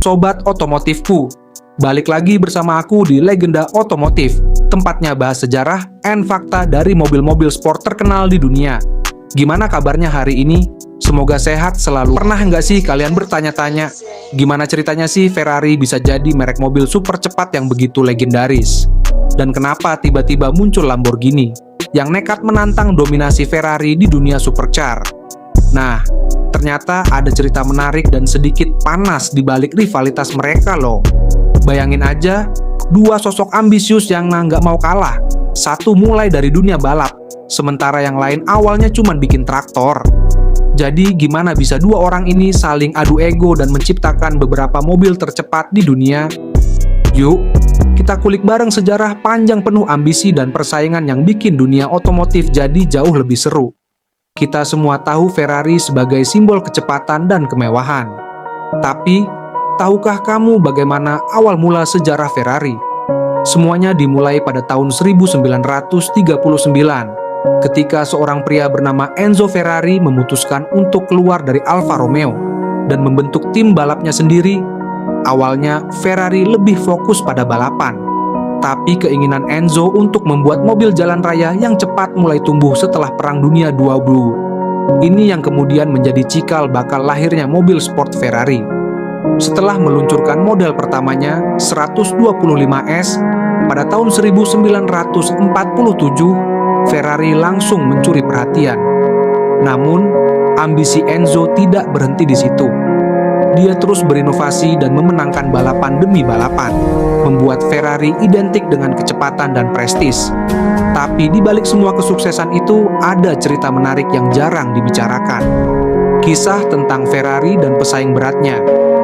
Sobat Otomotifku, balik lagi bersama aku di Legenda Otomotif, tempatnya bahas sejarah and fakta dari mobil-mobil sport terkenal di dunia. Gimana kabarnya hari ini? Semoga sehat selalu. Pernah nggak sih kalian bertanya-tanya, gimana ceritanya sih Ferrari bisa jadi merek mobil super cepat yang begitu legendaris? Dan kenapa tiba-tiba muncul Lamborghini yang nekat menantang dominasi Ferrari di dunia supercar? Nah, ternyata ada cerita menarik dan sedikit panas di balik rivalitas mereka loh. Bayangin aja, dua sosok ambisius yang nggak mau kalah. Satu mulai dari dunia balap, sementara yang lain awalnya cuma bikin traktor. Jadi gimana bisa dua orang ini saling adu ego dan menciptakan beberapa mobil tercepat di dunia? Yuk, kita kulik bareng sejarah panjang penuh ambisi dan persaingan yang bikin dunia otomotif jadi jauh lebih seru. Kita semua tahu Ferrari sebagai simbol kecepatan dan kemewahan. Tapi, tahukah kamu bagaimana awal mula sejarah Ferrari? Semuanya dimulai pada tahun 1939, ketika seorang pria bernama Enzo Ferrari memutuskan untuk keluar dari Alfa Romeo dan membentuk tim balapnya sendiri. Awalnya, Ferrari lebih fokus pada balapan. Tapi keinginan Enzo untuk membuat mobil jalan raya yang cepat mulai tumbuh setelah Perang Dunia II. Ini yang kemudian menjadi cikal bakal lahirnya mobil sport Ferrari. Setelah meluncurkan model pertamanya, 125S, pada tahun 1947, Ferrari langsung mencuri perhatian. Namun, ambisi Enzo tidak berhenti di situ. Dia terus berinovasi dan memenangkan balapan demi balapan, membuat Ferrari identik dengan kecepatan dan prestis. Tapi di balik semua kesuksesan itu, ada cerita menarik yang jarang dibicarakan. Kisah tentang Ferrari dan pesaing beratnya,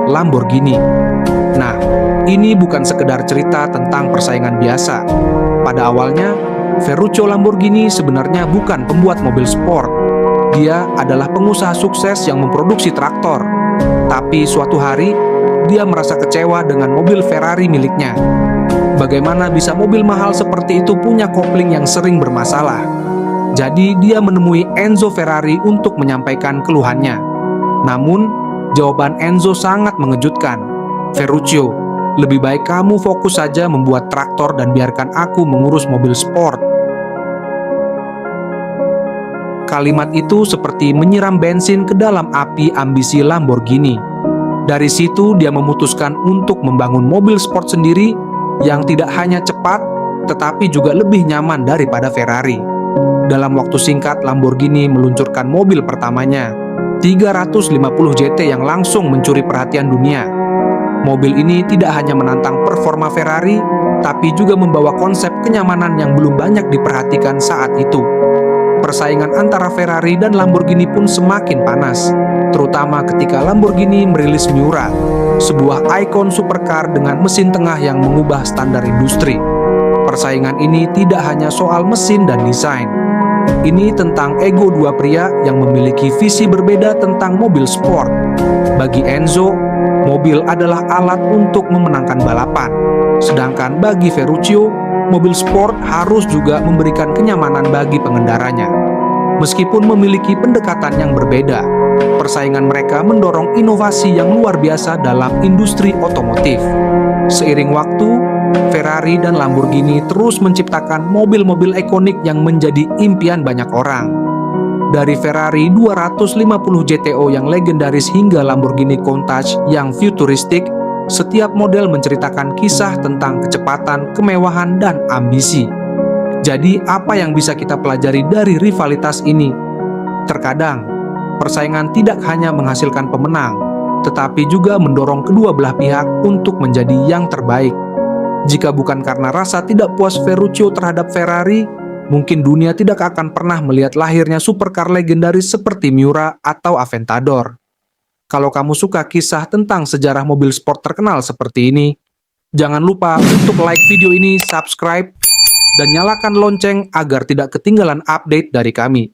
Lamborghini. Nah, ini bukan sekedar cerita tentang persaingan biasa. Pada awalnya, Ferruccio Lamborghini sebenarnya bukan pembuat mobil sport. Dia adalah pengusaha sukses yang memproduksi traktor. Tapi suatu hari, dia merasa kecewa dengan mobil Ferrari miliknya. Bagaimana bisa mobil mahal seperti itu punya kopling yang sering bermasalah? Jadi dia menemui Enzo Ferrari untuk menyampaikan keluhannya. Namun, jawaban Enzo sangat mengejutkan. Ferruccio, lebih baik kamu fokus saja membuat traktor dan biarkan aku mengurus mobil sport. Kalimat itu seperti menyiram bensin ke dalam api ambisi Lamborghini. Dari situ dia memutuskan untuk membangun mobil sport sendiri yang tidak hanya cepat, tetapi juga lebih nyaman daripada Ferrari. Dalam waktu singkat, Lamborghini meluncurkan mobil pertamanya, 350 GT yang langsung mencuri perhatian dunia. Mobil ini tidak hanya menantang performa Ferrari, tapi juga membawa konsep kenyamanan yang belum banyak diperhatikan saat itu. Persaingan antara Ferrari dan Lamborghini pun semakin panas, terutama ketika Lamborghini merilis Miura, sebuah ikon supercar dengan mesin tengah yang mengubah standar industri. Persaingan ini tidak hanya soal mesin dan desain. Ini tentang ego dua pria yang memiliki visi berbeda tentang mobil sport. Bagi Enzo, mobil adalah alat untuk memenangkan balapan. Sedangkan bagi Ferruccio, mobil sport harus juga memberikan kenyamanan bagi pengendaranya. Meskipun memiliki pendekatan yang berbeda, persaingan mereka mendorong inovasi yang luar biasa dalam industri otomotif. Seiring waktu, Ferrari dan Lamborghini terus menciptakan mobil-mobil ikonik yang menjadi impian banyak orang. Dari Ferrari 250 GTO yang legendaris hingga Lamborghini Countach yang futuristik, setiap model menceritakan kisah tentang kecepatan, kemewahan, dan ambisi. Jadi, apa yang bisa kita pelajari dari rivalitas ini? Terkadang, persaingan tidak hanya menghasilkan pemenang, tetapi juga mendorong kedua belah pihak untuk menjadi yang terbaik. Jika bukan karena rasa tidak puas Ferruccio terhadap Ferrari, mungkin dunia tidak akan pernah melihat lahirnya supercar legendaris seperti Miura atau Aventador. Kalau kamu suka kisah tentang sejarah mobil sport terkenal seperti ini, jangan lupa untuk like video ini, subscribe, dan nyalakan lonceng agar tidak ketinggalan update dari kami.